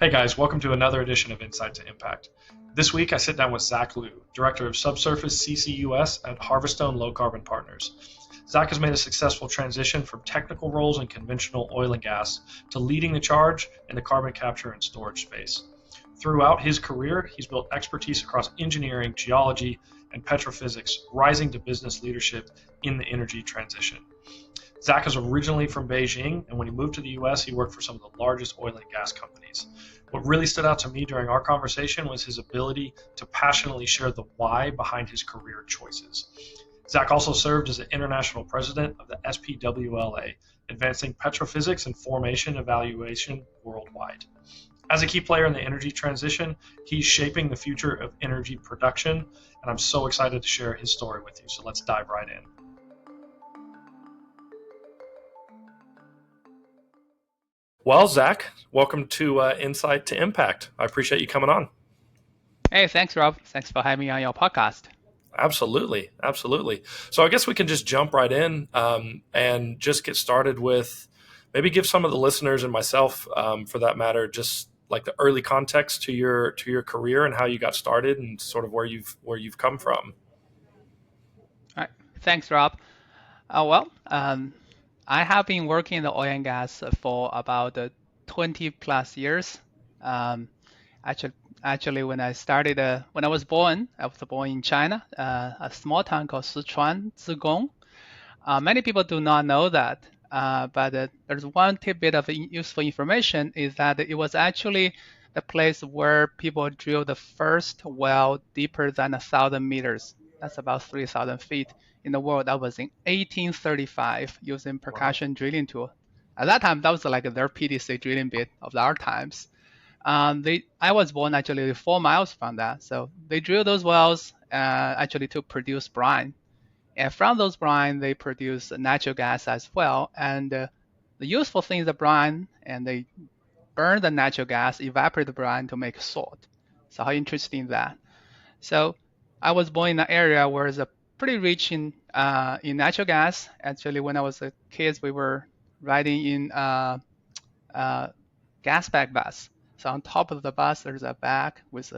Hey guys, welcome to another edition of Insight to Impact. This week I sit down with Zach Liu, Director of Subsurface CCUS at Harvestone Low Carbon Partners. Zach has made a successful transition from technical roles in conventional oil and gas to leading the charge in the carbon capture and storage space. Throughout his career, he's built expertise across engineering, geology, and petrophysics, rising to business leadership in the energy transition. Zach is originally from Beijing, and when he moved to the US, he worked for some of the largest oil and gas companies. What really stood out to me during our conversation was his ability to passionately share the why behind his career choices. Zach also served as the international president of the SPWLA, advancing petrophysics and formation evaluation worldwide. As a key player in the energy transition, he's shaping the future of energy production, and I'm so excited to share his story with you. So let's dive right in. Well, Zach, welcome to Insight to Impact. I appreciate you coming on. Hey, thanks, Rob. Thanks for having me on your podcast. Absolutely. So I guess we can just jump right in and just get started with maybe give some of the listeners and myself, for that matter, just like the early context to your career and how you got started and sort of where you've come from. All right. Thanks, Rob. I have been working in the oil and gas for about 20 plus years. Actually, when I was born in China, a small town called Sichuan, Zigong. Many people do not know that, but there's one tidbit of useful information is that it was actually the place where people drilled the first well deeper than 1,000 meters. That's about 3,000 feet in the world. That was in 1835 using percussion drilling tool. At that time, that was like their PDC drilling bit of our times. I was born actually 4 miles from that. So they drilled those wells actually to produce brine. And from those brine, they produce natural gas as well. And the useful thing is the brine, and they burn the natural gas, evaporate the brine to make salt. So how interesting is that? So I was born in an area where it's pretty rich in natural gas. Actually, when I was a kid, we were riding in gas bag bus. So on top of the bus, there's a bag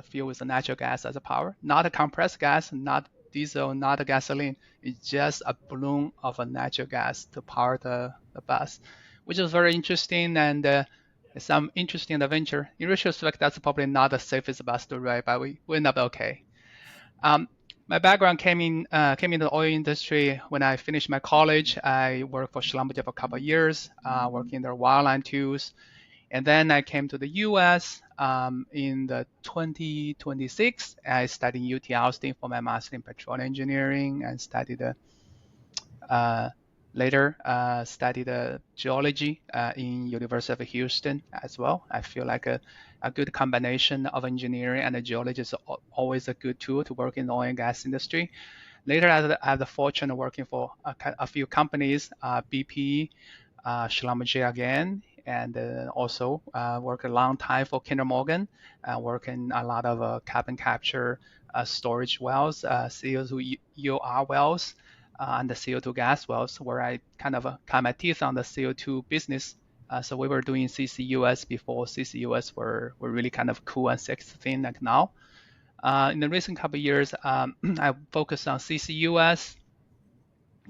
filled with natural gas as a power, not a compressed gas, not diesel, not a gasoline. It's just a balloon of a natural gas to power the bus, which is very interesting and some interesting adventure. In retrospect, that's probably not the safest bus to ride, but we ended up okay. My background came into the oil industry when I finished my college. I worked for Schlumberger for a couple of years, working their wireline tools. And then I came to the U.S. In the 2026. I studied UT Austin for my master in petroleum engineering and studied geology in University of Houston as well. I feel like a good combination of engineering and geology is always a good tool to work in the oil and gas industry. Later, I had the fortune of working for a few companies, BP, Schlumberger again, and also worked a long time for Kinder Morgan, working a lot of carbon capture storage wells, CO2 EOR wells, and the CO2 gas wells, where I kind of cut my teeth on the CO2 business. So we were doing CCUS before CCUS were really kind of cool and sexy thing like now. In the recent couple of years, I focused on CCUS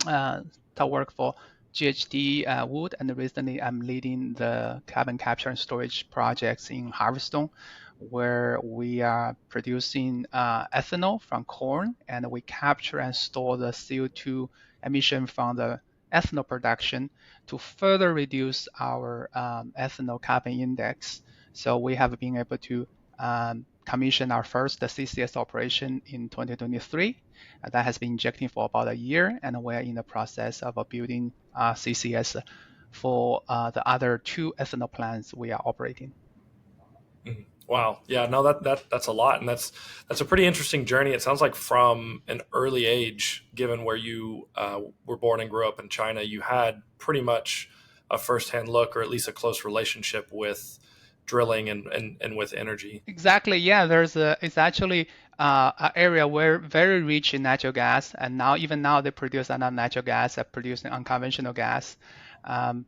to work for GHD Wood, and recently I'm leading the carbon capture and storage projects in Harvestone, where we are producing ethanol from corn, and we capture and store the CO2 emission from the ethanol production to further reduce our ethanol carbon index. So we have been able to commission our first CCS operation in 2023. That has been injecting for about a year, and we're in the process of building CCS for the other 2 ethanol plants we are operating. Wow. Yeah, no, that's a lot. And that's a pretty interesting journey. It sounds like from an early age, given where you were born and grew up in China, you had pretty much a firsthand look, or at least a close relationship with drilling and with energy. Exactly. Yeah, it's actually an area where very rich in natural gas, and even now they produce enough natural gas, producing unconventional gas. I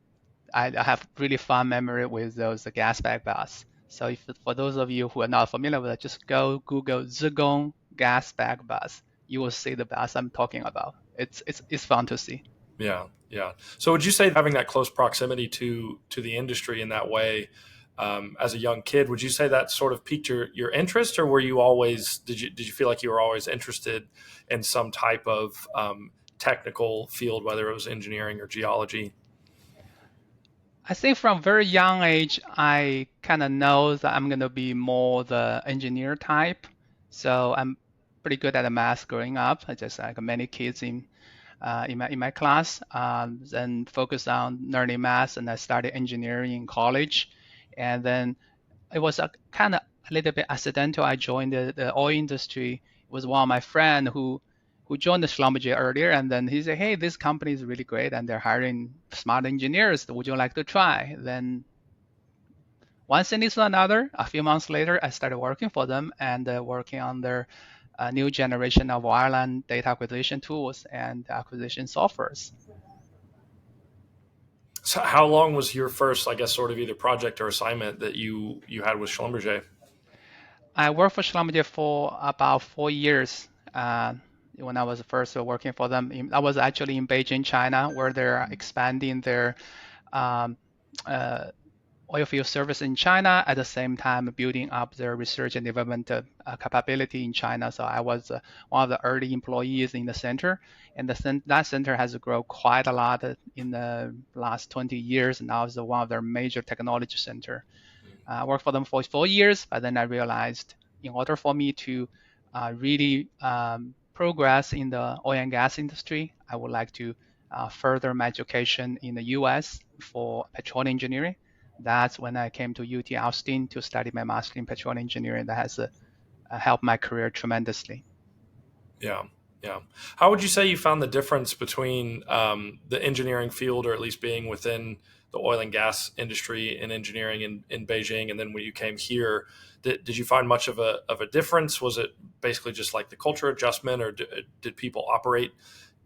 have really fond memory with those gas bag bus. So if for those of you who are not familiar with it, just go Google Zigong gas bag bus. You will see the bus I'm talking about. It's fun to see. Yeah, yeah. So would you say having that close proximity to the industry in that way, as a young kid, would you say that sort of piqued your interest, or were you always did you feel like you were always interested in some type of technical field, whether it was engineering or geology? I think from very young age, I kind of know that I'm going to be more the engineer type. So I'm pretty good at math growing up, just like many kids in my class. Then focused on learning math, and I started engineering in college. And then it was a kind of a little bit accidental. I joined the oil industry. It was one of my friend who joined the Schlumberger earlier, and then he said, "Hey, this company is really great, and they're hiring smart engineers. Would you like to try?" Then one thing leads to another. A few months later, I started working for them and working on their new generation of wireline data acquisition tools and acquisition softwares. So how long was your first, I guess, sort of either project or assignment that you had with Schlumberger? I worked for Schlumberger for about 4 years. When I was first working for them, I was actually in Beijing, China, where they're expanding their um, uh, oil field service in China, at the same time building up their research and development capability in China. So I was one of the early employees in the center, and that center has grown quite a lot in the last 20 years. Now it's one of their major technology center. I worked for them for 4 years, but then I realized in order for me to really progress in the oil and gas industry, I would like to further my education in the US for petroleum engineering. That's when I came to UT Austin to study my master in petroleum engineering. That has helped my career tremendously. Yeah, yeah. How would you say you found the difference between the engineering field, or at least being within the oil and gas industry and engineering in Beijing, and then when you came here? Did you find much of a difference? Was it basically just like the culture adjustment, or did people operate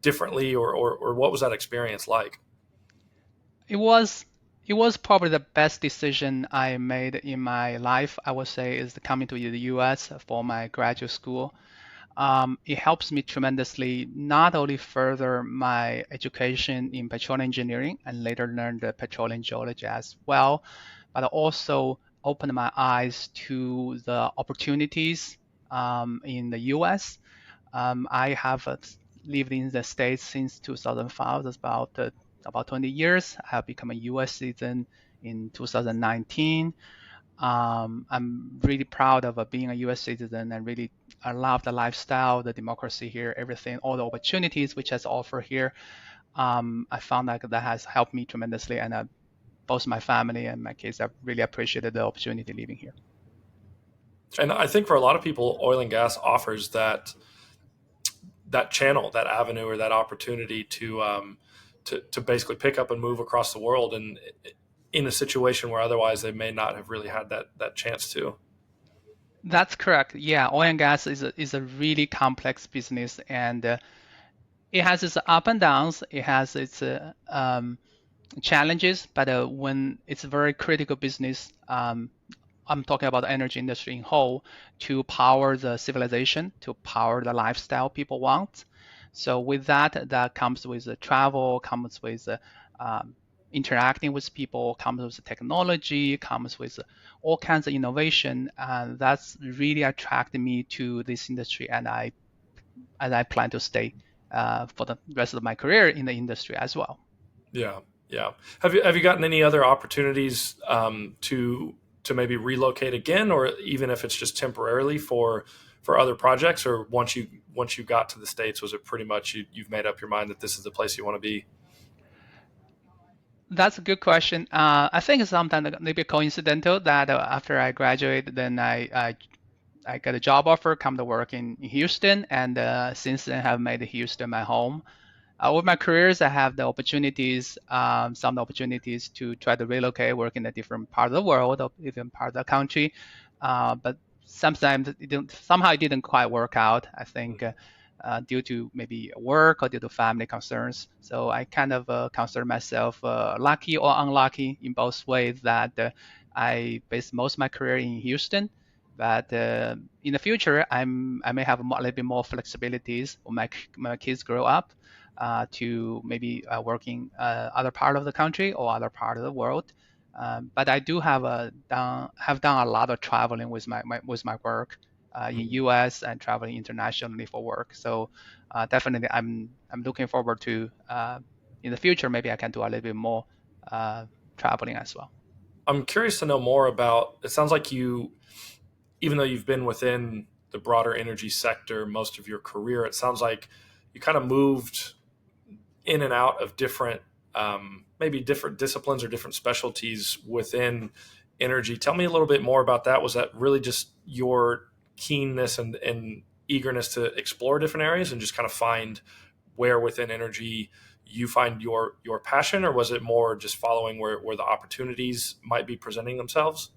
differently, or what was that experience like? It was it was probably the best decision I made in my life. I would say is coming to the U.S. for my graduate school. It helps me tremendously, not only further my education in petroleum engineering and later learn the petroleum geology as well, but also opened my eyes to the opportunities in the US. I have lived in the States since 2005. That's about 20 years. I have become a US citizen in 2019. I'm really proud of being a U.S. citizen, and really I love the lifestyle, the democracy here, everything, all the opportunities which has offered here. I found like that has helped me tremendously, and both my family and my kids have really appreciated the opportunity living here. And I think for a lot of people, oil and gas offers that channel, that avenue, or that opportunity to basically pick up and move across the world, and in a situation where otherwise they may not have really had that chance to. That's correct. Yeah, oil and gas is a really complex business, and it has its up and downs. It has its challenges, but when it's a very critical business, I'm talking about the energy industry in whole, to power the civilization, to power the lifestyle people want. So with that, that comes with the travel, comes with um, interacting with people, comes with technology, comes with all kinds of innovation, and that's really attracted me to this industry, and I plan to stay for the rest of my career in the industry as well. Yeah, yeah. Have you gotten any other opportunities to maybe relocate again, or even if it's just temporarily for other projects, or once you got to the States, was it pretty much you've made up your mind that this is the place you want to be? That's a good question. I think it's sometimes maybe coincidental that after I graduated, then I got a job offer, come to work in Houston, and since then have made Houston my home. Over my careers, I have the opportunities, some opportunities to try to relocate, work in a different part of the world or even part of the country. But sometimes somehow it didn't quite work out. I think due to maybe work or due to family concerns. So I kind of consider myself lucky or unlucky in both ways that I based most of my career in Houston, but in the future, I may have a little bit more flexibilities when my kids grow up to maybe working other part of the country or other part of the world. But I do have done a lot of traveling with my work in Mhm. U.S. and traveling internationally for work. So definitely, I'm looking forward to in the future maybe I can do a little bit more uh, traveling as well. I'm curious to know more about. It sounds like you, even though you've been within the broader energy sector most of your career, it sounds like you kind of moved in and out of different, maybe different disciplines or different specialties within energy. Tell me a little bit more about that. Was that really just your keenness and eagerness to explore different areas and just kind of find where within energy you find your passion, or was it more just following where the opportunities might be presenting themselves?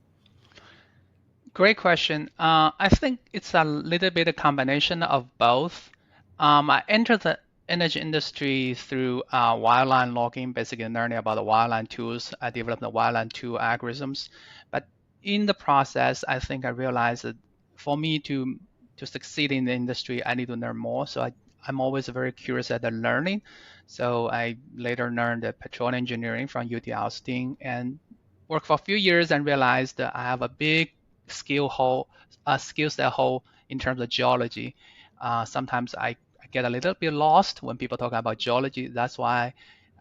Great question. I think it's a little bit a combination of both. I entered the energy industry through wireline logging, basically learning about the wireline tools. I developed the wireline tool algorithms. But in the process, I think I realized that for me to succeed in the industry, I need to learn more. So I'm always very curious at the learning. So I later learned petroleum engineering from UT Austin and worked for a few years and realized that I have a big skill set hole in terms of geology. Sometimes I get a little bit lost when people talk about geology. That's why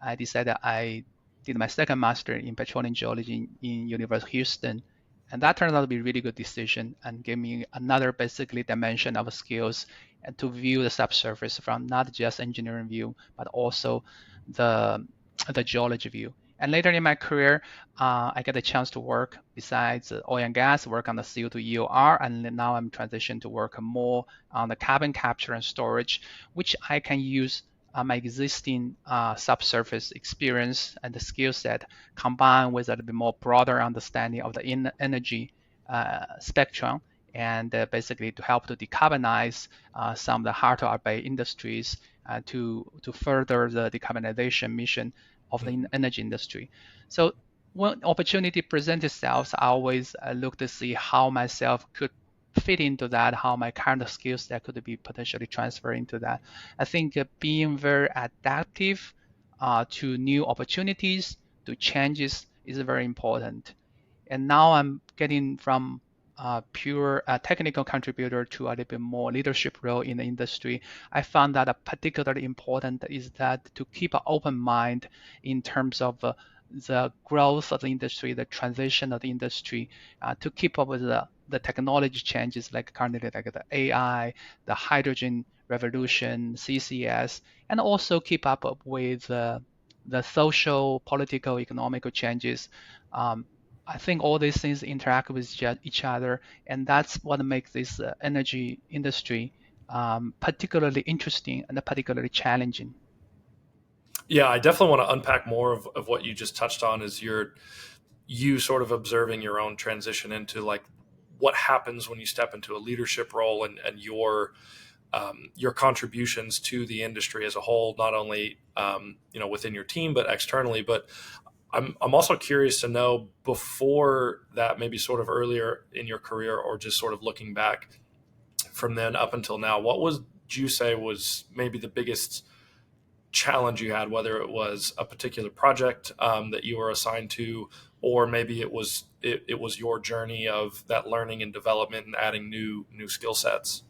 I decided I did my second master in petroleum geology in University of Houston. And that turned out to be a really good decision and gave me another basically dimension of skills and to view the subsurface from not just engineering view, but also the the geology view. And later in my career, I get a chance to work besides oil and gas, work on the CO2 EOR, and now I'm transitioned to work more on the carbon capture and storage, which I can use my existing subsurface experience and the skill set combined with a little bit more broader understanding of the energy spectrum and basically to help to decarbonize some of the hard to abate industries to further the decarbonization mission of the energy industry. So when opportunity presents itself, I always look to see how myself could fit into that, how my current skills that could be potentially transferred into that. I think being very adaptive to new opportunities, to changes is very important. And now I'm getting from pure technical contributor to a little bit more leadership role in the industry. I found that particularly important is that to keep an open mind in terms of the growth of the industry, the transition of the industry, to keep up with the technology changes like currently like the AI, the hydrogen revolution, CCS, and also keep up with the social, political, economical changes. Um, I think all these things interact with each other, and that's what makes this energy industry particularly interesting and particularly challenging. Yeah, I definitely want to unpack more of what you just touched on. Is you sort of observing your own transition into like what happens when you step into a leadership role and your contributions to the industry as a whole, not only within your team but externally. But I'm also curious to know, before that, maybe sort of earlier in your career, or just sort of looking back from then up until now, what would you say was maybe the biggest challenge you had, whether it was a particular project that you were assigned to, or maybe it was your journey of that learning and development and adding new skill sets?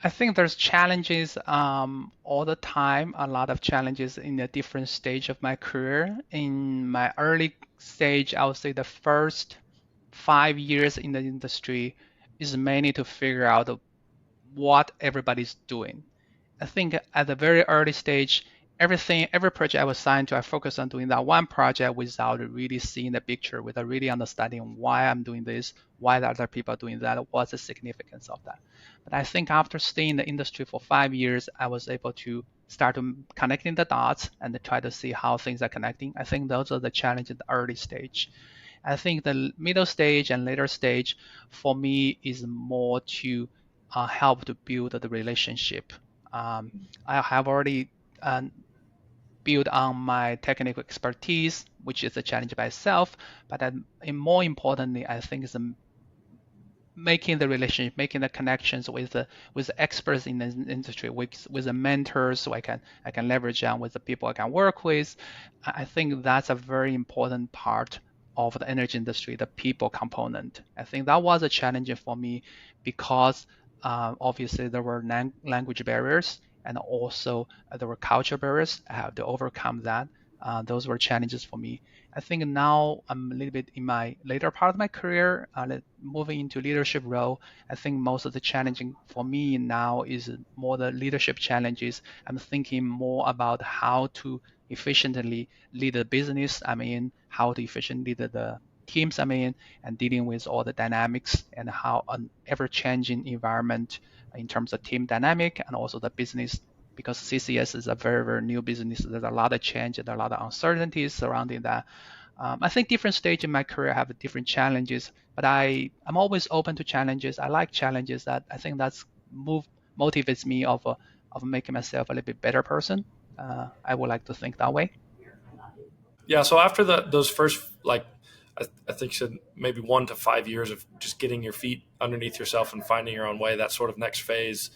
I think there's challenges all the time, a lot of challenges in a different stage of my career. In my early stage, I would say the first 5 years in the industry is mainly to figure out what everybody's doing. I think at the very early stage, every project I was assigned to, I focused on doing that one project without really seeing the picture, without really understanding why I'm doing this, why the other people are doing that, what's the significance of that. But I think after staying in the industry for 5 years, I was able to start to connecting the dots and try to see how things are connecting. I think those are the challenges at the early stage. I think the middle stage and later stage for me is more to help to build the relationship. I have already uh, build on my technical expertise, which is a challenge by itself. But more importantly, I think is making the relationship, making the connections with the experts in the industry, with the mentors, so I can leverage on with the people I can work with. I think that's a very important part of the energy industry, the people component. I think that was a challenge for me because obviously there were language barriers and also there were culture barriers. I have to overcome that. Those were challenges for me. I think now I'm a little bit in my later part of my career, moving into leadership role. I think most of the challenging for me now is more the leadership challenges. I'm thinking more about how to efficiently lead the business I'm in, how to efficiently lead the teams I'm in, and dealing with all the dynamics and how an ever-changing environment in terms of team dynamic and also the business, because CCS is a very, very new business. There's a lot of change and a lot of uncertainties surrounding that. I think different stage in my career have different challenges, but I'm always open to challenges. I like challenges. That I think that's motivates me of making myself a little bit better person. I would like to think that way. Yeah. So after those first, like, I think you said maybe 1 to 5 years of just getting your feet underneath yourself and finding your own way, that sort of next phase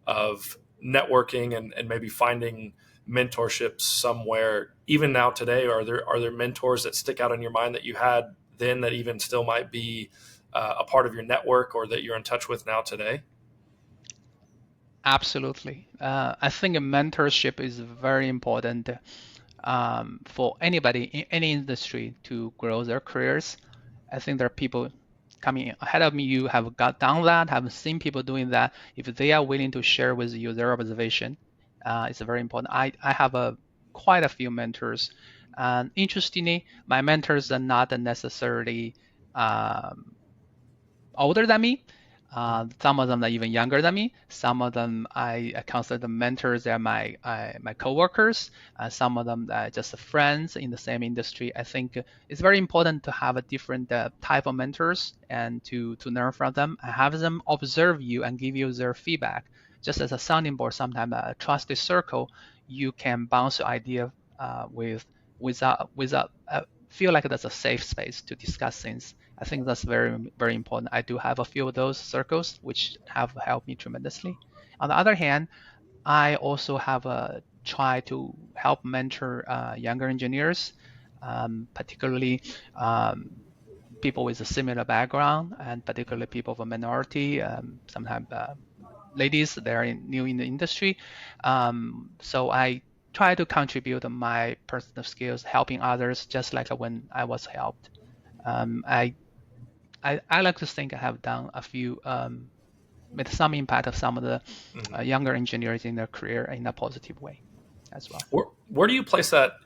of networking and maybe finding mentorships somewhere. Even now today, are there mentors that stick out in your mind that you had then that even still might be a part of your network or that you're in touch with now today? Absolutely. I think a mentorship is very important for anybody in any industry to grow their careers. I think there are people coming ahead of me. You have got done that, have seen people doing that. If they are willing to share with you their observation, it's very important. I have quite a few mentors. And interestingly, my mentors are not necessarily um, older than me. Some of them are even younger than me. Some of them I consider them mentors. They're my coworkers. Some of them are just friends in the same industry. I think it's very important to have a different type of mentors and to learn from them and have them observe you and give you their feedback. Just as a sounding board, sometimes a trusted circle, you can bounce your idea without feel like that's a safe space to discuss things. I think that's very, very important. I do have a few of those circles, which have helped me tremendously. On the other hand, I also have tried to help mentor younger engineers, particularly people with a similar background, and particularly people of a minority, sometimes ladies that are new in the industry. So I try to contribute my personal skills, helping others, just like when I was helped. Um, I I like to think I have done a few, made some impact of some of the Mm-hmm. younger engineers in their career in a positive way as well. Where do you place that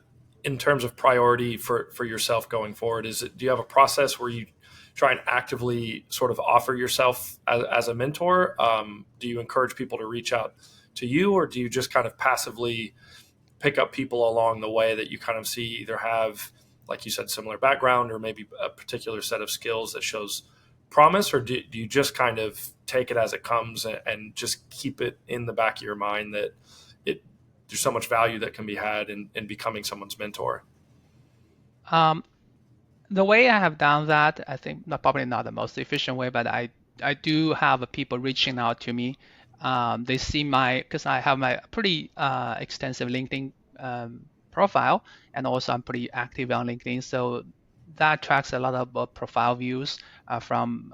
in terms of priority for yourself going forward? Do you have a process where you try and actively sort of offer yourself as a mentor? Do you encourage people to reach out to you, or do you just kind of passively pick up people along the way that you kind of see either have, like you said, similar background or maybe a particular set of skills that shows promise, or do you just kind of take it as it comes and just keep it in the back of your mind that it there's so much value that can be had in becoming someone's mentor? Um, the way I have done that, I think probably not the most efficient way, but I do have people reaching out to me. They see because I have my pretty extensive LinkedIn profile, and also I'm pretty active on LinkedIn, so that tracks a lot of profile views from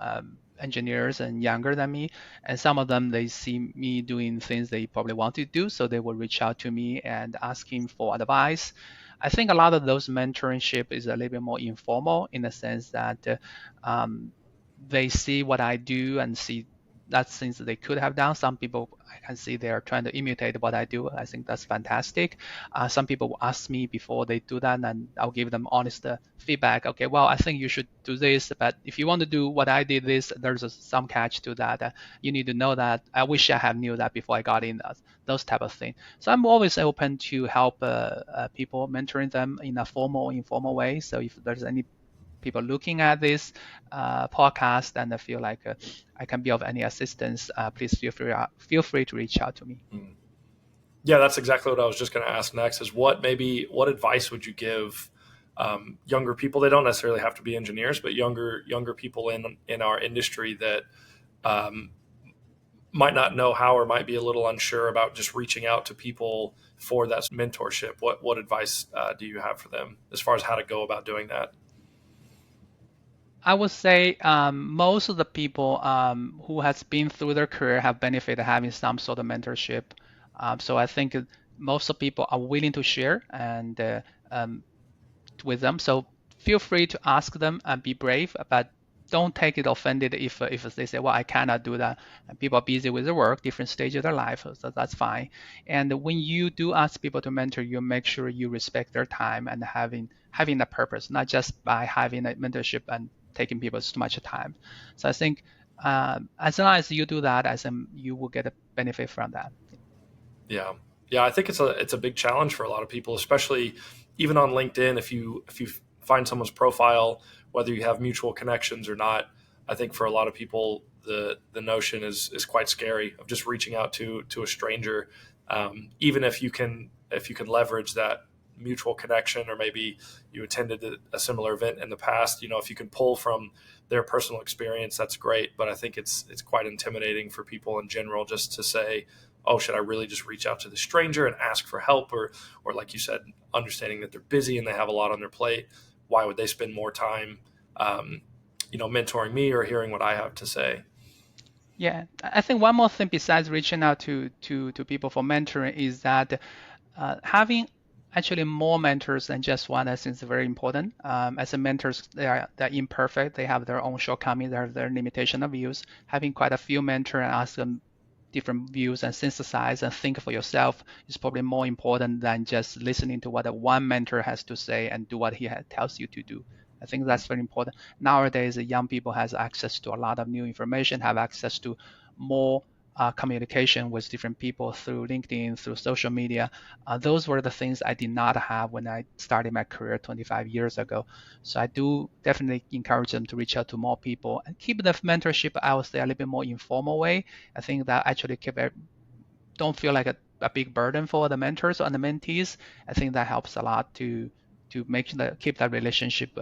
engineers and younger than me, and some of them they see me doing things they probably want to do, so they will reach out to me and asking for advice. I think a lot of those mentorship is a little bit more informal in the sense that um, they see what I do and see that's things that they could have done. Some people I can see they are trying to imitate what I do. I think that's fantastic. Some people will ask me before they do that, and I'll give them honest feedback. Okay, well, I think you should do this, but if you want to do what I did, there's some catch to that. You need to know that. I wish I had knew that before I got in. Those type of things. So I'm always open to help people, mentoring them in a formal, informal way. So if there's any people looking at this podcast and I feel like I can be of any assistance, please feel free to reach out to me. Mm. Yeah, that's exactly what I was just going to ask next. Is what advice would you give younger people? They don't necessarily have to be engineers, but younger people in our industry that um, might not know how or might be a little unsure about just reaching out to people for that mentorship. What advice do you have for them as far as how to go about doing that? I would say most of the people who has been through their career have benefited having some sort of mentorship. So I think most of the people are willing to share and um, with them. So feel free to ask them and be brave, but don't take it offended if they say, well, I cannot do that. And people are busy with their work, different stage of their life, so that's fine. And when you do ask people to mentor you, make sure you respect their time and having a purpose, not just by having a mentorship and taking people's too much time. So I think as long as you do that, as you will get a benefit from that. Yeah, yeah. I think it's a big challenge for a lot of people, especially even on LinkedIn. If you find someone's profile, whether you have mutual connections or not, I think for a lot of people the notion is quite scary of just reaching out to a stranger, even if you can leverage that mutual connection, or maybe you attended a similar event in the past. If you can pull from their personal experience, that's great. But I think it's quite intimidating for people in general just to say, oh, should I really just reach out to the stranger and ask for help? Or like you said, understanding that they're busy and they have a lot on their plate. Why would they spend more time, um, mentoring me or hearing what I have to say? Yeah, I think one more thing besides reaching out to people for mentoring is that having actually more mentors than just one, I think is very important. As a mentors, they're imperfect. They have their own shortcomings. They have their limitation of views. Having quite a few mentors and ask them different views and synthesize and think for yourself is probably more important than just listening to what one mentor has to say and do what he tells you to do. I think that's very important. Nowadays, young people has access to a lot of new information, have access to more communication with different people through LinkedIn, through social media. Those were the things I did not have when I started my career 25 years ago. So I do definitely encourage them to reach out to more people and keep the mentorship, I would say, a little bit more informal way. I think that actually don't feel like a big burden for the mentors and the mentees. I think that helps a lot to keep that relationship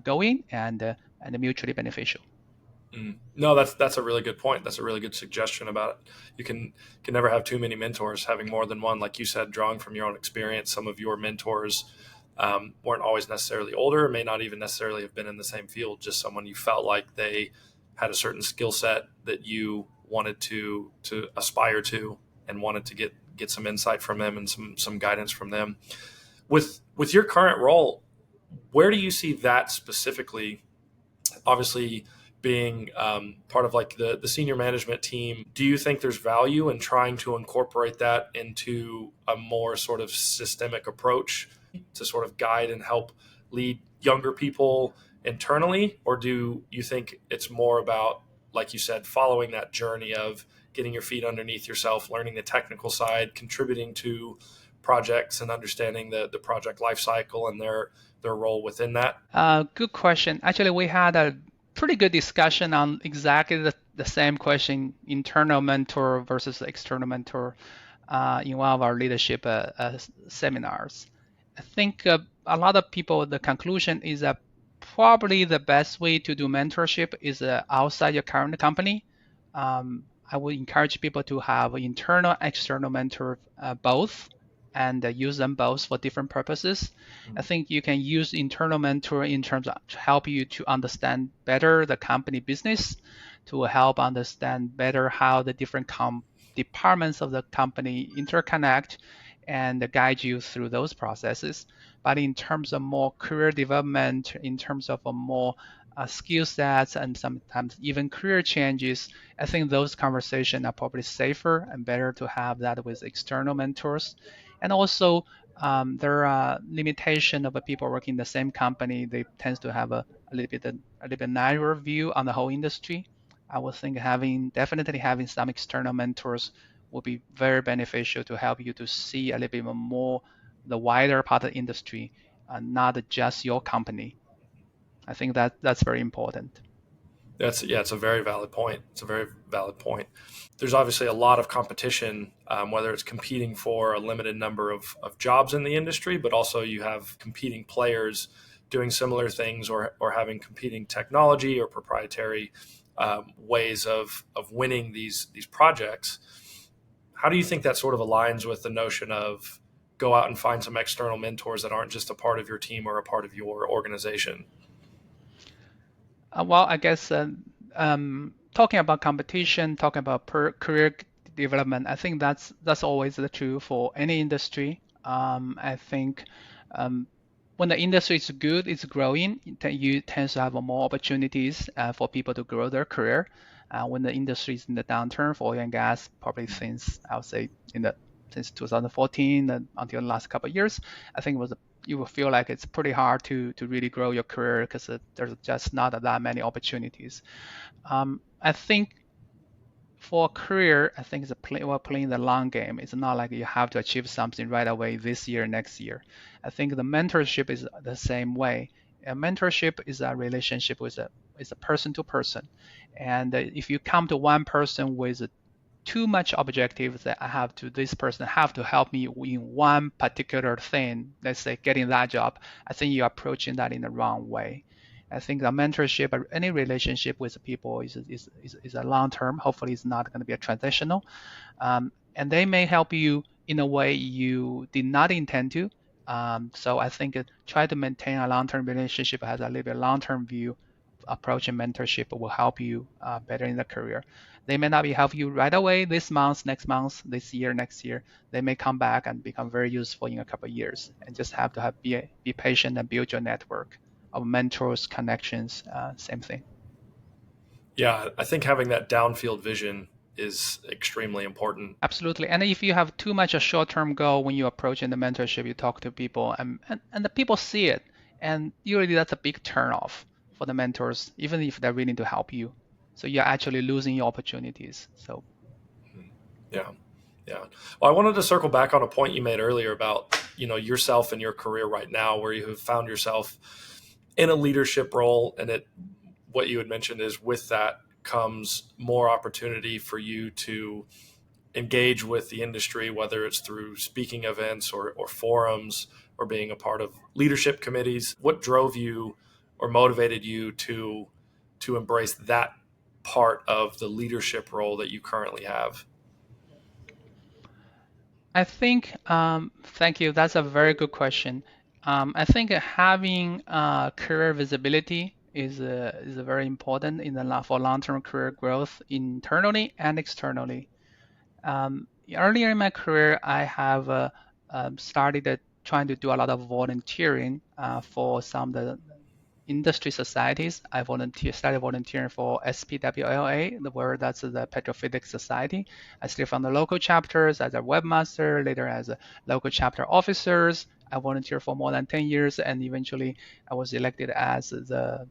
going and mutually beneficial. No, that's a really good point. That's a really good suggestion about it. You can never have too many mentors. Having more than one, like you said, drawing from your own experience, some of your mentors weren't always necessarily older, may not even necessarily have been in the same field. Just someone you felt like they had a certain skill set that you wanted to aspire to, and wanted to get some insight from them and some guidance from them. With your current role, where do you see that specifically? Obviously, being part of like the senior management team, do you think there's value in trying to incorporate that into a more sort of systemic approach to sort of guide and help lead younger people internally? Or do you think it's more about, like you said, following that journey of getting your feet underneath yourself, learning the technical side, contributing to projects and understanding the project life cycle and their role within that? Good question. Actually, we had a pretty good discussion on exactly the same question, internal mentor versus external mentor, in one of our leadership seminars. I think a lot of people, the conclusion is that probably the best way to do mentorship is outside your current company. I would encourage people to have internal, external mentor both and use them both for different purposes. I think you can use internal mentor in terms of to help you to understand better the company business, to help understand better how the different departments of the company interconnect and guide you through those processes. But in terms of more career development, in terms of a more skill sets and sometimes even career changes, I think those conversations are probably safer and better to have that with external mentors. And also, there are limitation of people working in the same company. They tend to have a little bit narrower view on the whole industry. I would think definitely having some external mentors will be very beneficial to help you to see a little bit more the wider part of the industry, not just your company. I think that's very important. It's a very valid point. It's a very valid point. There's obviously a lot of competition, whether it's competing for a limited number of jobs in the industry, but also you have competing players doing similar things or having competing technology or proprietary ways of winning these projects. How do you think that sort of aligns with the notion of go out and find some external mentors that aren't just a part of your team or a part of your organization? Well, I guess talking about competition, talking about career development, I think that's always the truth for any industry. I think um, when the industry is good, it's growing, you tend to have more opportunities for people to grow their career. When the industry is in the downturn for oil and gas, probably since I would say since 2014 until the last couple of years, I think it was you will feel like it's pretty hard to really grow your career because there's just not that many opportunities. I think for a career, I think we're playing the long game. It's not like you have to achieve something right away this year, next year. I think the mentorship is the same way. A mentorship is a relationship with a person to person, and if you come to one person with too much objectives that this person have to help me in one particular thing, let's say getting that job, I think you're approaching that in the wrong way. I think the mentorship or any relationship with people is a long term. Hopefully, it's not going to be a transitional. And they may help you in a way you did not intend to. So I think try to maintain a long term relationship has a little bit long term view. Approach and mentorship will help you better in the career. They may not be help you right away this month, next month, this year, next year. They may come back and become very useful in a couple of years. And just have to be patient and build your network of mentors, connections, same thing. Yeah, I think having that downfield vision is extremely important. Absolutely. And if you have too much a short-term goal when you approach in the mentorship, you talk to people and the people see it. And usually that's a big turnoff for the mentors, even if they're willing to help you. So you're actually losing your opportunities. So Yeah. Yeah. Well, I wanted to circle back on a point you made earlier about, yourself and your career right now, where you have found yourself in a leadership role. And what you had mentioned is with that comes more opportunity for you to engage with the industry, whether it's through speaking events or forums or being a part of leadership committees. What drove you or motivated you to embrace that part of the leadership role that you currently have? I think, thank you. That's a very good question. I think having career visibility is very important for long-term career growth internally and externally. Earlier in my career, I have started trying to do a lot of volunteering for some of the industry societies. Started volunteering for SPWLA, that's the Petrophysics Society. I started from the local chapters as a webmaster, later as a local chapter officers. I volunteered for more than 10 years, and eventually I was elected as the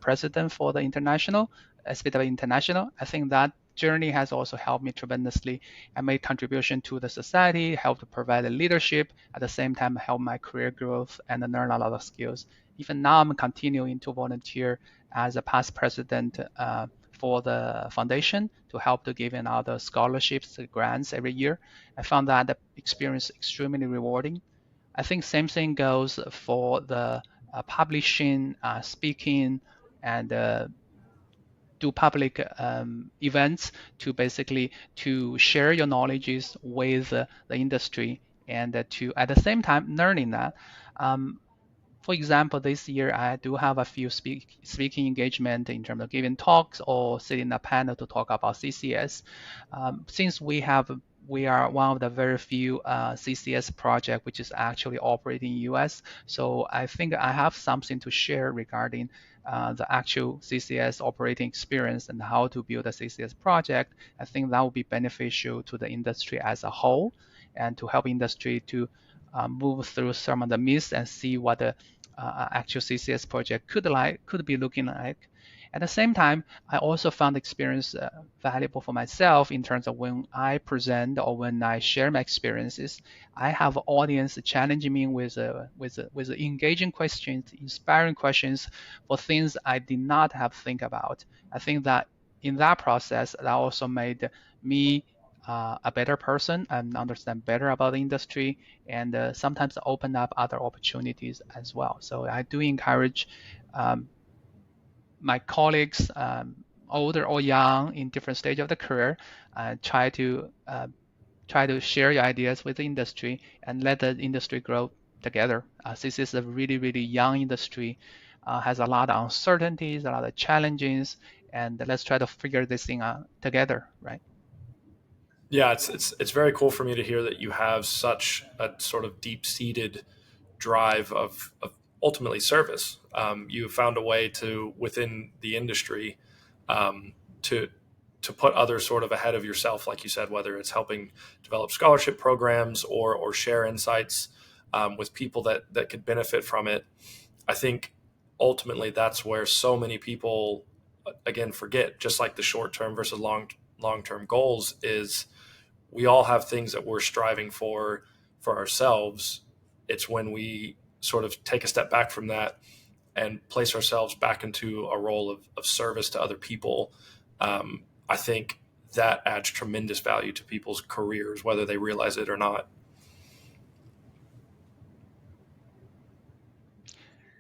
president for the international, SPW International. I think that journey has also helped me tremendously. I made contribution to the society, helped to provide the leadership, at the same time help my career growth and learn a lot of skills. Even now, I'm continuing to volunteer as a past president for the foundation to help to give out the scholarships, grants every year. I found that the experience extremely rewarding. I think same thing goes for the publishing, speaking, and do public events to basically to share your knowledges with the industry and to at the same time learning that. For example, this year I do have a few speaking engagement in terms of giving talks or sitting in a panel to talk about CCS. Since we are one of the very few CCS project which is actually operating in US, so I think I have something to share regarding the actual CCS operating experience and how to build a CCS project. I think that will be beneficial to the industry as a whole and to help industry to move through some of the myths and see what the actual CCS project could be looking like. At the same time, I also found experience valuable for myself in terms of when I present or when I share my experiences, I have an audience challenging me with engaging questions, inspiring questions for things I did not have to think about. I think that in that process, that also made me a better person and understand better about the industry, and sometimes open up other opportunities as well. So I do encourage um, my colleagues, older or young, in different stage of the career, try to share your ideas with the industry and let the industry grow together. This is a really, really young industry, has a lot of uncertainties, a lot of challenges, and let's try to figure this thing out together, right? Yeah, it's very cool for me to hear that you have such a sort of deep seated drive of ultimately service. You have found a way to within the industry um, to to put others sort of ahead of yourself, like you said, whether it's helping develop scholarship programs or share insights with people that could benefit from it. I think ultimately that's where so many people again forget, just like the short term versus long term goals is we all have things that we're striving for ourselves. It's when we sort of take a step back from that and place ourselves back into a role of service to other people. I think that adds tremendous value to people's careers, whether they realize it or not.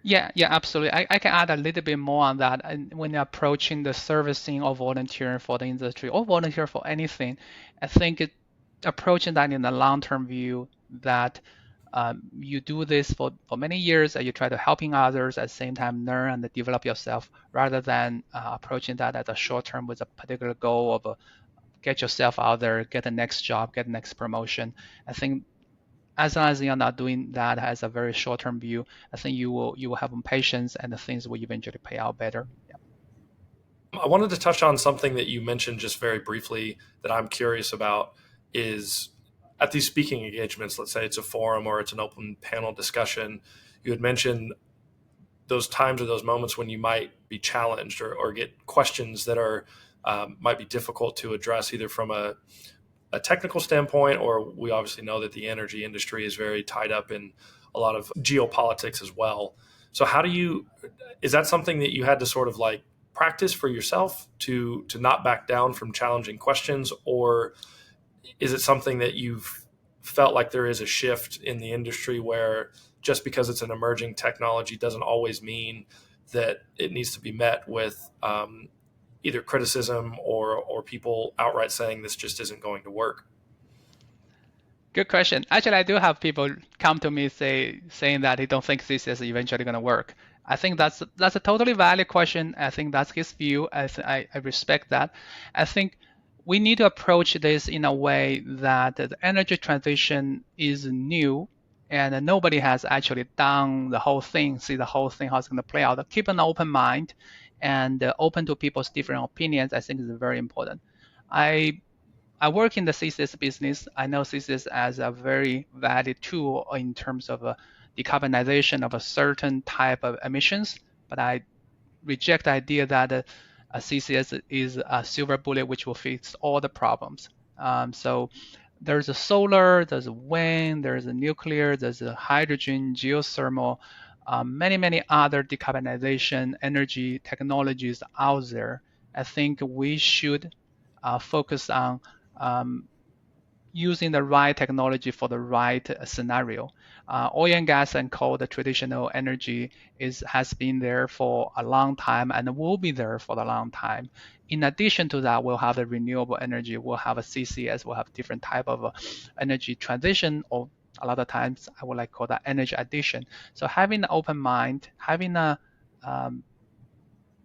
Yeah, yeah, absolutely. I can add a little bit more on that. And when you're approaching the servicing or volunteering for the industry or volunteer for anything, I think approaching that in the long-term view that you do this for many years and you try to helping others at the same time learn and develop yourself rather than approaching that as a short term with a particular goal of get yourself out there, get the next job, get the next promotion. I think as long as you're not doing that as a very short-term view, I think you will have patience and the things will eventually pay out better. Yeah. I wanted to touch on something that you mentioned just very briefly that I'm curious about is at these speaking engagements, let's say it's a forum or it's an open panel discussion, you had mentioned those times or those moments when you might be challenged or get questions that are might be difficult to address either from a technical standpoint, or we obviously know that the energy industry is very tied up in a lot of geopolitics as well. So how do you, is that something that you had to sort of like practice for yourself to not back down from challenging questions, or is it something that you've felt like there is a shift in the industry where just because it's an emerging technology doesn't always mean that it needs to be met with either criticism or people outright saying this just isn't going to work? Good question. Actually, I do have people come to me saying that they don't think this is eventually going to work. I think that's a totally valid question. I think that's his view. I respect that. I think we need to approach this in a way that the energy transition is new and nobody has actually done the whole thing, see the whole thing, how it's going to play out. Keep an open mind and open to people's different opinions, I think is very important. I I work in the CCS business. I know CCS as a very valid tool in terms of decarbonization of a certain type of emissions, but I reject the idea that CCS is a silver bullet which will fix all the problems. So there's a solar, there's a wind, there's a nuclear, there's a hydrogen, geothermal, many, many other decarbonization energy technologies out there. I think we should focus on um, using the right technology for the right scenario. Oil and gas and coal, the traditional energy, has been there for a long time and will be there for a long time. In addition to that, we'll have the renewable energy, we'll have a CCS, we'll have different type of energy transition, or a lot of times I would like to call that energy addition. So having an open mind, having a um,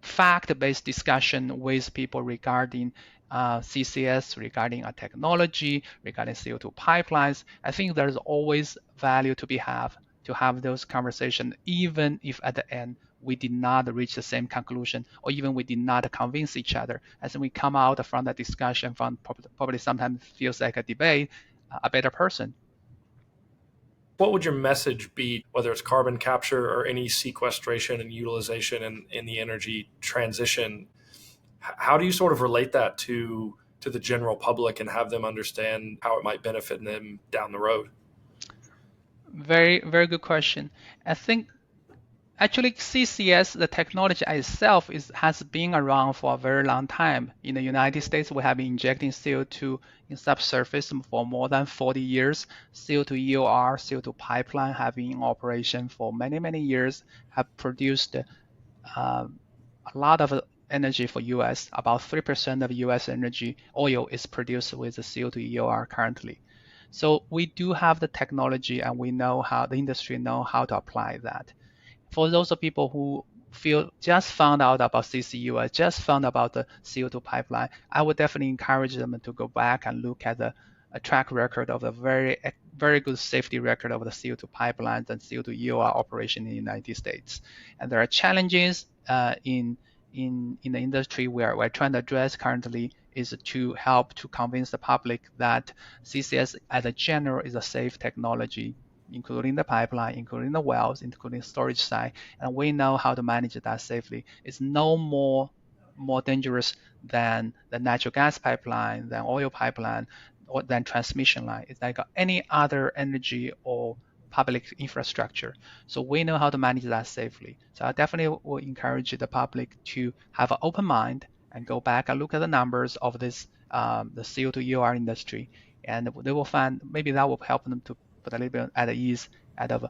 fact-based discussion with people regarding CCS, regarding a technology, regarding CO2 pipelines. I think there's always value to have those conversations, even if at the end we did not reach the same conclusion, or even we did not convince each other. As we come out from that discussion, from probably sometimes feels like a debate, a better person. What would your message be, whether it's carbon capture or any sequestration and utilization in the energy transition? How do you sort of relate that to the general public and have them understand how it might benefit them down the road? Very, very good question. I think actually CCS, the technology itself has been around for a very long time. In the United States, we have been injecting CO2 in subsurface for more than 40 years. CO2 EOR, CO2 pipeline have been in operation for many, many years, have produced a lot of energy for US. About 3% of US energy oil is produced with the CO2 EOR currently. So we do have the technology, and we know how the industry know how to apply that. For those people who feel just found out about CCUS, just found about the CO2 pipeline, I would definitely encourage them to go back and look at a track record of a very good safety record of the CO2 pipelines and CO2 EOR operation in the United States. And there are challenges in the industry where we're trying to address currently is to help to convince the public that CCS as a general is a safe technology, including the pipeline, including the wells, including storage side, and we know how to manage that safely. It's no more dangerous than the natural gas pipeline, than oil pipeline, or than transmission line. It's like any other energy or public infrastructure. So we know how to manage that safely. So I definitely will encourage the public to have an open mind and go back and look at the numbers of this the CO2 EOR industry, and they will find maybe that will help them to put a little bit at ease out of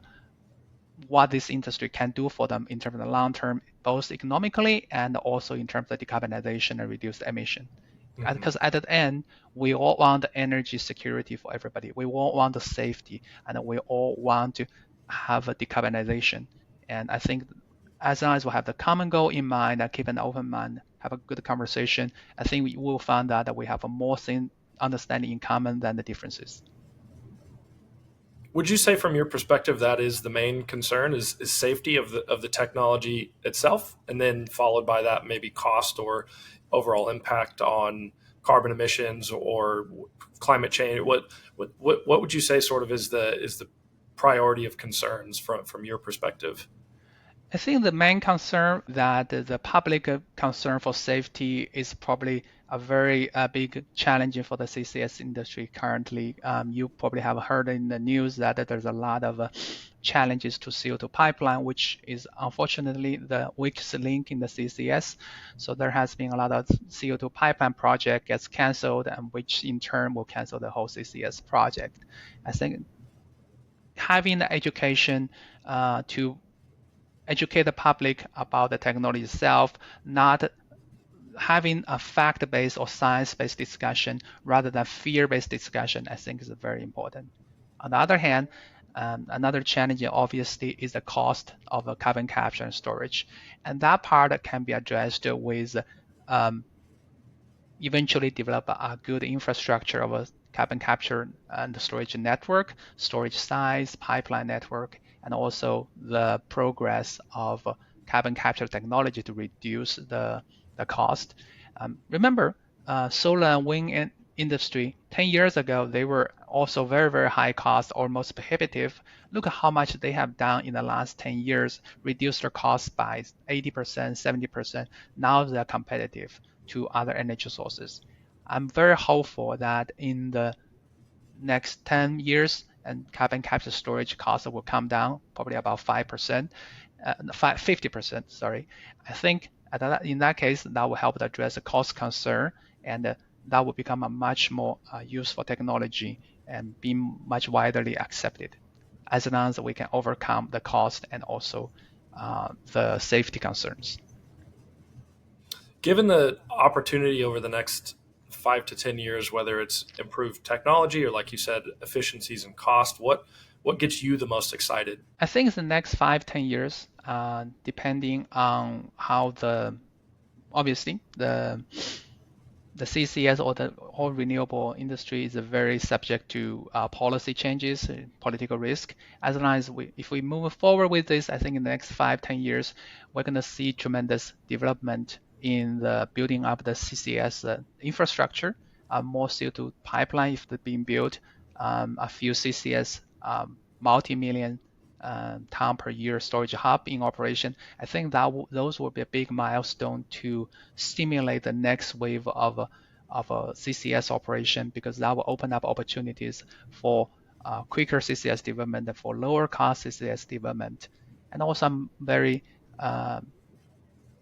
what this industry can do for them in terms of the long term, both economically and also in terms of decarbonization and reduced emission. Because at the end, we all want energy security for everybody. We all want the safety, and we all want to have a decarbonization. And I think as long as we have the common goal in mind and keep an open mind, have a good conversation, I think we will find out that we have a more understanding in common than the differences. Would you say, from your perspective, that is the main concern is safety of the technology itself, and then followed by that maybe cost or overall impact on carbon emissions or climate change? What would you say sort of is the priority of concerns from your perspective? I think the main concern that the public concern for safety is probably a very big challenge for the CCS industry currently. You probably have heard in the news that there's a lot of challenges to CO2 pipeline, which is unfortunately the weakest link in the CCS. So there has been a lot of CO2 pipeline project gets canceled, and which in turn will cancel the whole CCS project. I think having the education to educate the public about the technology itself, not having a fact-based or science-based discussion rather than fear-based discussion, I think is very important. On the other hand, another challenge obviously is the cost of carbon capture and storage. And that part can be addressed with eventually develop a good infrastructure of a carbon capture and storage network, storage size, pipeline network, and also the progress of carbon capture technology to reduce the cost. Remember, solar and wind industry 10 years ago, they were also very, very high cost, almost prohibitive. Look at how much they have done in the last 10 years, reduced their costs by 80%, 70%. Now they're competitive to other energy sources. I'm very hopeful that in the next 10 years, and carbon capture storage costs will come down probably about 5%, 50%, sorry. I think in that case, that will help to address the cost concern, and that will become a much more useful technology and be much widely accepted, as long as we can overcome the cost and also the safety concerns. Given the opportunity over the next 5 to 10 years, whether it's improved technology or, like you said, efficiencies and cost, what gets you the most excited? I think it's the next 5-10 years, depending on how obviously the CCS or the whole renewable industry is very subject to policy changes, political risk. As long as if we move forward with this, I think in the next 5-10 years, we're going to see tremendous development in the building up the CCS infrastructure, more CO2 pipeline if they're being built, a few CCS multi-million ton per year storage hub in operation, I think that those will be a big milestone to stimulate the next wave of a CCS operation, because that will open up opportunities for quicker CCS development and for lower cost CCS development. And also, I'm very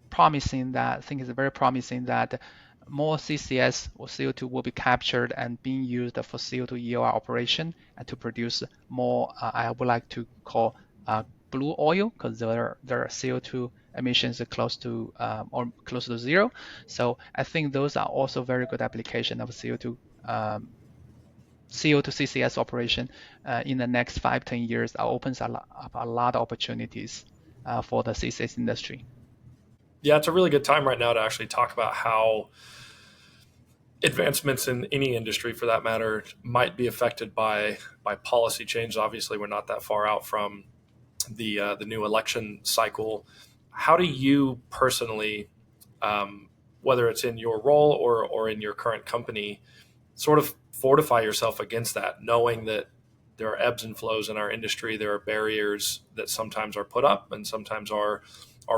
promising that I think it's very promising that more CCS or CO2 will be captured and being used for CO2 EOR operation and to produce more, I would like to call blue oil, because their CO2 emissions are close to or close to zero. So I think those are also very good application of CO2 CCS operation in the next 5-10 years. That opens up a lot of opportunities for the CCS industry. Yeah, it's a really good time right now to actually talk about how advancements in any industry, for that matter, might be affected by policy change. Obviously, we're not that far out from the new election cycle. How do you personally, whether it's in your role or in your current company, sort of fortify yourself against that, knowing that there are ebbs and flows in our industry, there are barriers that sometimes are put up and sometimes are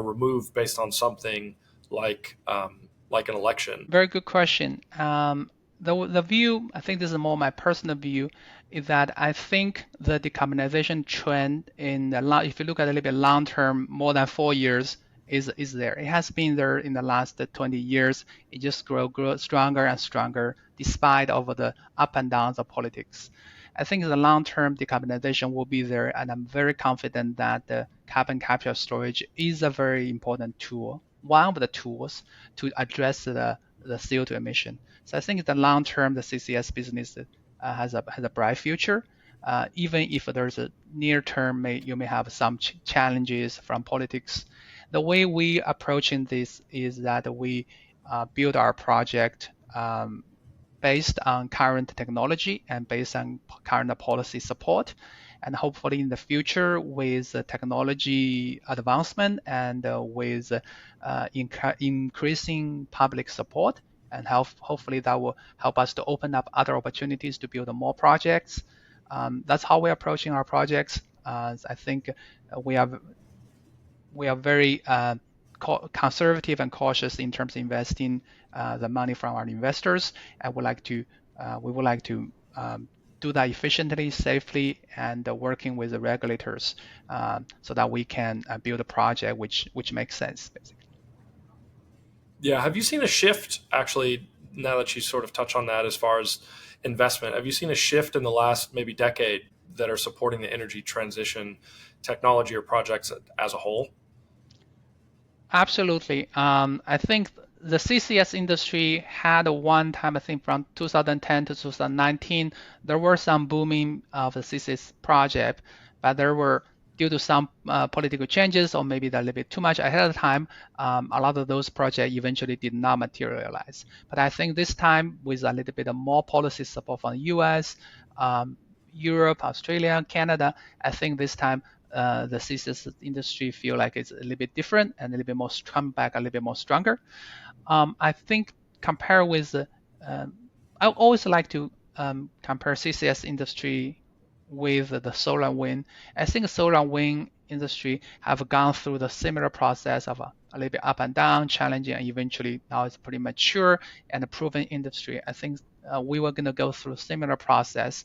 removed based on something like an election? Very good question. The view, I think this is more my personal view, is that I think the decarbonization trend if you look at a little bit long term, more than 4 years, is there. It has been there in the last 20 years. It just grow stronger and stronger despite of the up and downs of politics. I think the long-term decarbonization will be there, and I'm very confident that the carbon capture storage is a very important tool, one of the tools to address the CO2 emission. So I think in the long term, the CCS business has a bright future. Even if there's a near term, you may have some challenges from politics. The way we approaching this is that we build our project based on current technology and based on current policy support. And hopefully in the future, with technology advancement and with increasing public support, and hopefully that will help us to open up other opportunities to build more projects. That's how we're approaching our projects. I think we are very conservative and cautious in terms of investing the money from our investors, and we would like to do that efficiently, safely, and working with the regulators so that we can build a project which makes sense, basically. Yeah, have you seen a shift, actually, now that you sort of touch on that as far as investment? Have you seen a shift in the last maybe decade that are supporting the energy transition technology or projects as a whole? Absolutely. I think the CCS industry had one time, I think from 2010 to 2019, there were some booming of the CCS project, but there were, due to some political changes or maybe a little bit too much ahead of time, a lot of those projects eventually did not materialize. But I think this time, with a little bit of more policy support from the US, Europe, Australia, Canada, I think this time the CCS industry feel like it's a little bit different and a little bit more come back a little bit more stronger. I think compare with, I always like to compare CCS industry with the solar and wind. I think solar and wind industry have gone through the similar process of a little bit up and down, challenging, and eventually now it's pretty mature and a proven industry. I think we were going to go through a similar process.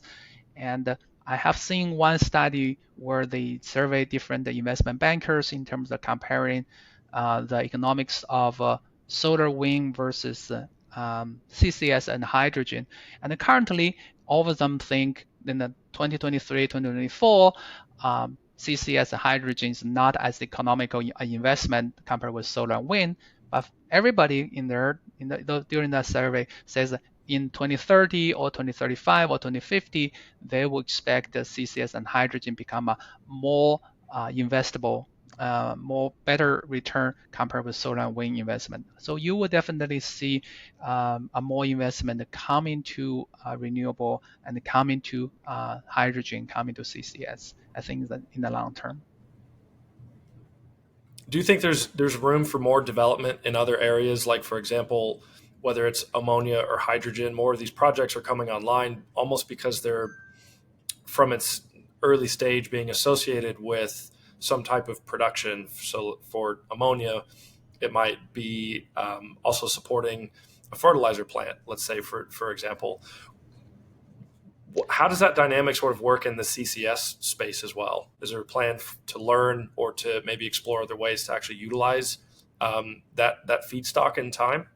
And I have seen one study where they survey different investment bankers in terms of comparing the economics of solar, wind versus CCS and hydrogen. And currently, all of them think in the 2023, 2024, CCS and hydrogen is not as economical investment compared with solar and wind. But everybody during that survey says in 2030 or 2035 or 2050, they will expect the CCS and hydrogen become a more investable, more better return compared with solar and wind investment. So you will definitely see a more investment coming to renewable and coming to hydrogen, coming to CCS, I think that in the long term. Do you think there's room for more development in other areas, like, for example, whether it's ammonia or hydrogen? More of these projects are coming online almost because they're, from its early stage being associated with some type of production. So for ammonia, it might be also supporting a fertilizer plant, let's say, for example. How does that dynamic sort of work in the CCS space as well? Is there a plan to learn or to maybe explore other ways to actually utilize that feedstock in time?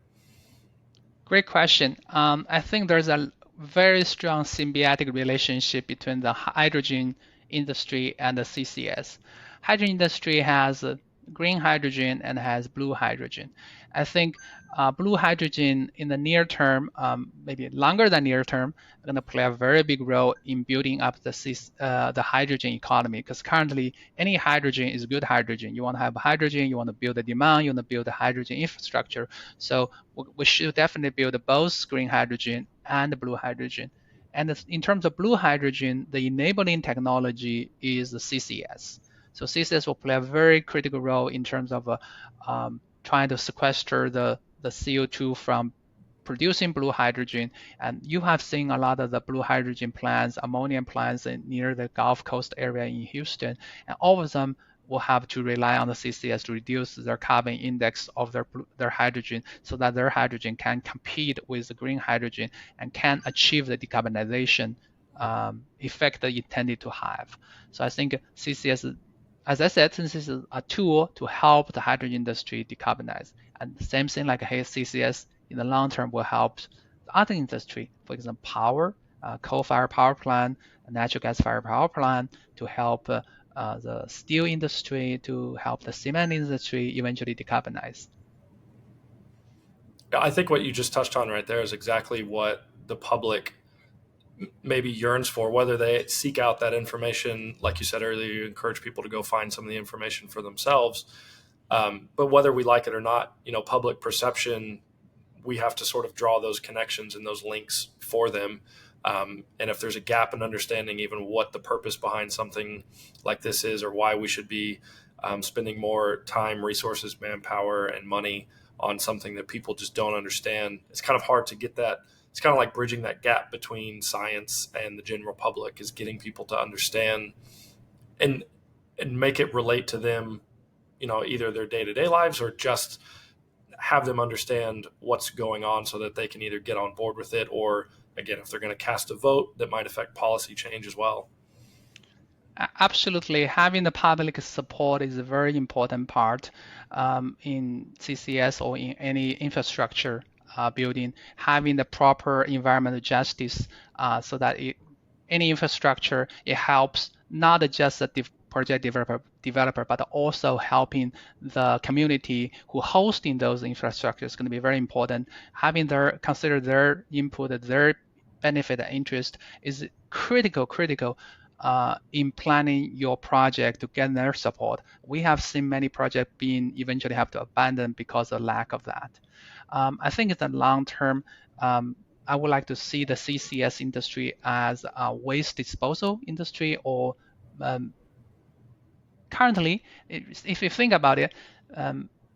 Great question. I think there's a very strong symbiotic relationship between the hydrogen industry and the CCS. Hydrogen industry has green hydrogen and has blue hydrogen. I think blue hydrogen in the near term, maybe longer than near term, are going to play a very big role in building up the hydrogen economy. Because currently, any hydrogen is good hydrogen. You want to have hydrogen, you want to build a demand, you want to build a hydrogen infrastructure. So we should definitely build both green hydrogen and blue hydrogen. And in terms of blue hydrogen, the enabling technology is the CCS. So CCS will play a very critical role in terms of trying to sequester the CO2 from producing blue hydrogen. And you have seen a lot of the blue hydrogen plants, ammonia plants near the Gulf Coast area in Houston, and all of them will have to rely on the CCS to reduce their carbon index of their hydrogen so that their hydrogen can compete with the green hydrogen and can achieve the decarbonization effect that it intended to have. So I think CCS, as I said, since this is a tool to help the hydrogen industry decarbonize, and the same thing like CCS in the long term will help the other industry, for example, power, coal-fired power plant, natural gas-fired power plant, to help the steel industry, to help the cement industry eventually decarbonize. I think what you just touched on right there is exactly what the public maybe yearns for, whether they seek out that information. Like you said earlier, you encourage people to go find some of the information for themselves. But whether we like it or not, public perception, we have to sort of draw those connections and those links for them. And if there's a gap in understanding even what the purpose behind something like this is, or why we should be spending more time, resources, manpower, and money on something that people just don't understand, it's kind of hard to get that. It's kind of like bridging that gap between science and the general public, is getting people to understand and make it relate to them, either their day-to-day lives or just have them understand what's going on so that they can either get on board with it, or again, if they're going to cast a vote that might affect policy change as well. Absolutely. Having the public support is a very important part in CCS or in any infrastructure building. Having the proper environmental justice so that any infrastructure, it helps not just the project developer, but also helping the community who hosting those infrastructures is going to be very important. Having consider their input, their benefit and interest is critical in planning your project to get their support. We have seen many projects being eventually have to abandon because of lack of that. I think in the long term, I would like to see the CCS industry as a waste disposal industry, or currently, if you think about it,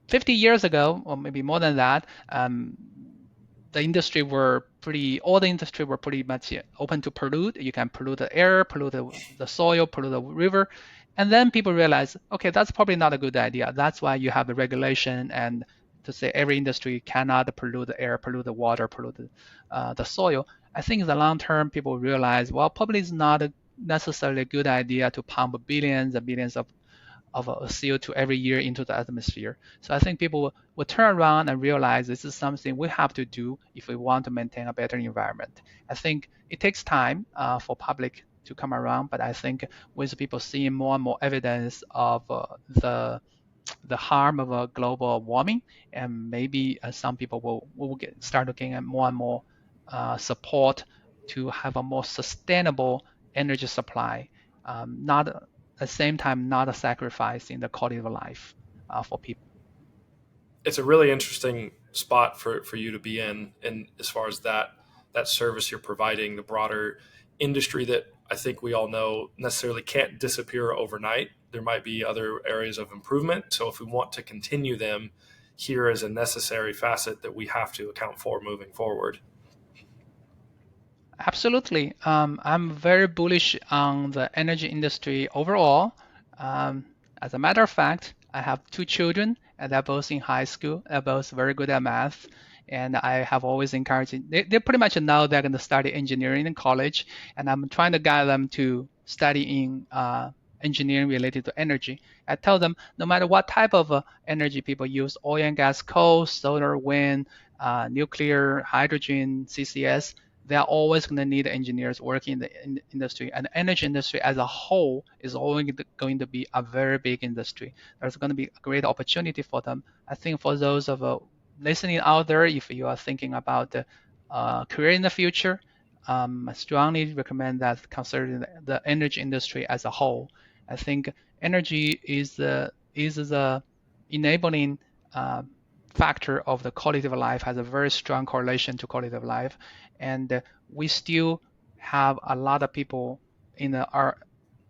50 years ago, or maybe more than that, all the industry were pretty much open to pollute. You can pollute the air, pollute the soil, pollute the river. And then people realize, okay, that's probably not a good idea. That's why you have the regulation and to say every industry cannot pollute the air, pollute the water, pollute the soil. I think in the long term, people realize, well, probably it's not necessarily a good idea to pump billions and billions of CO2 every year into the atmosphere. So I think people will turn around and realize this is something we have to do if we want to maintain a better environment. I think it takes time for public to come around, but I think with people seeing more and more evidence of the harm of global warming, and maybe some people will start looking at more and more support to have a more sustainable energy supply, not at the same time, not a sacrifice in the quality of life for people. It's a really interesting spot for you to be in, and as far as that service you're providing, the broader industry that I think we all know necessarily can't disappear overnight. There might be other areas of improvement. So if we want to continue them, here is a necessary facet that we have to account for moving forward. Absolutely. I'm very bullish on the energy industry overall. Um, as a matter of fact, I have two children, and they're both in high school. They're both very good at math, and I have always encouraged. They pretty much know they're going to study engineering in college, and I'm trying to guide them to study in engineering related to energy. I tell them no matter what type of energy people use, oil and gas, coal, solar, wind, nuclear, hydrogen, CCS, they are always going to need engineers working in the industry. And the energy industry as a whole is always going to be a very big industry. There's going to be a great opportunity for them. I think for those of listening out there, if you are thinking about the career in the future, I strongly recommend that considering the energy industry as a whole. I think energy is the enabling factor of the quality of life, has a very strong correlation to quality of life, and we still have a lot of people in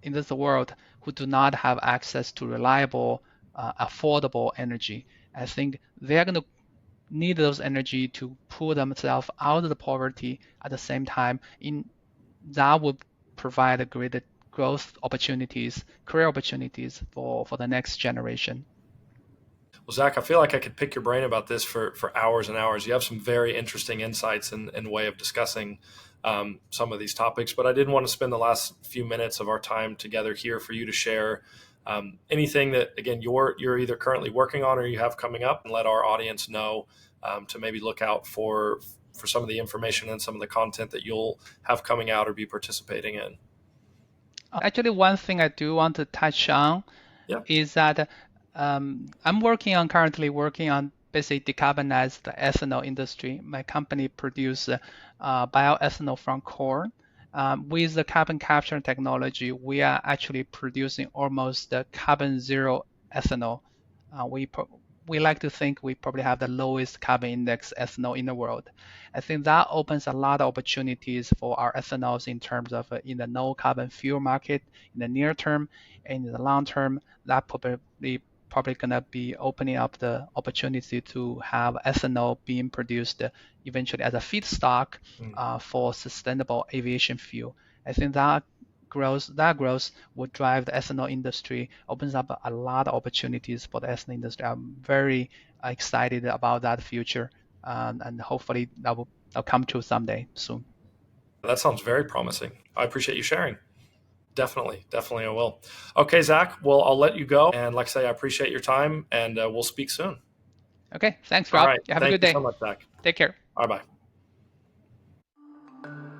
this world who do not have access to reliable, affordable energy. I think they're going to need those energy to pull themselves out of the poverty. At the same time, in that would provide a greater growth opportunities, career opportunities for the next generation. Well, Zach, I feel like I could pick your brain about this for hours and hours. You have some very interesting insights and way of discussing some of these topics, but I didn't want to spend the last few minutes of our time together here for you to share anything that, again, you're either currently working on or you have coming up, and let our audience know to maybe look out for some of the information and some of the content that you'll have coming out or be participating in. Actually, one thing I do want to touch on Yeah. is that I'm currently working on basically decarbonize the ethanol industry. My company produces bioethanol from corn. With the carbon capture technology, we are actually producing almost carbon zero ethanol. We like to think we probably have the lowest carbon index ethanol in the world. I think that opens a lot of opportunities for our ethanols in terms of in the no carbon fuel market in the near term, and in the long term, that probably gonna be opening up the opportunity to have ethanol being produced eventually as a feedstock for sustainable aviation fuel. I think that growth would drive the ethanol industry, opens up a lot of opportunities for the ethanol industry. I'm very excited about that future, and hopefully that'll come true someday soon. That sounds very promising. I appreciate you sharing. Definitely I will. Okay, Zach, well, I'll let you go. And like I say, I appreciate your time, and we'll speak soon. Okay, thanks, All Rob. right. You have a Thank good you so day. much, Zach. Take care. Bye bye.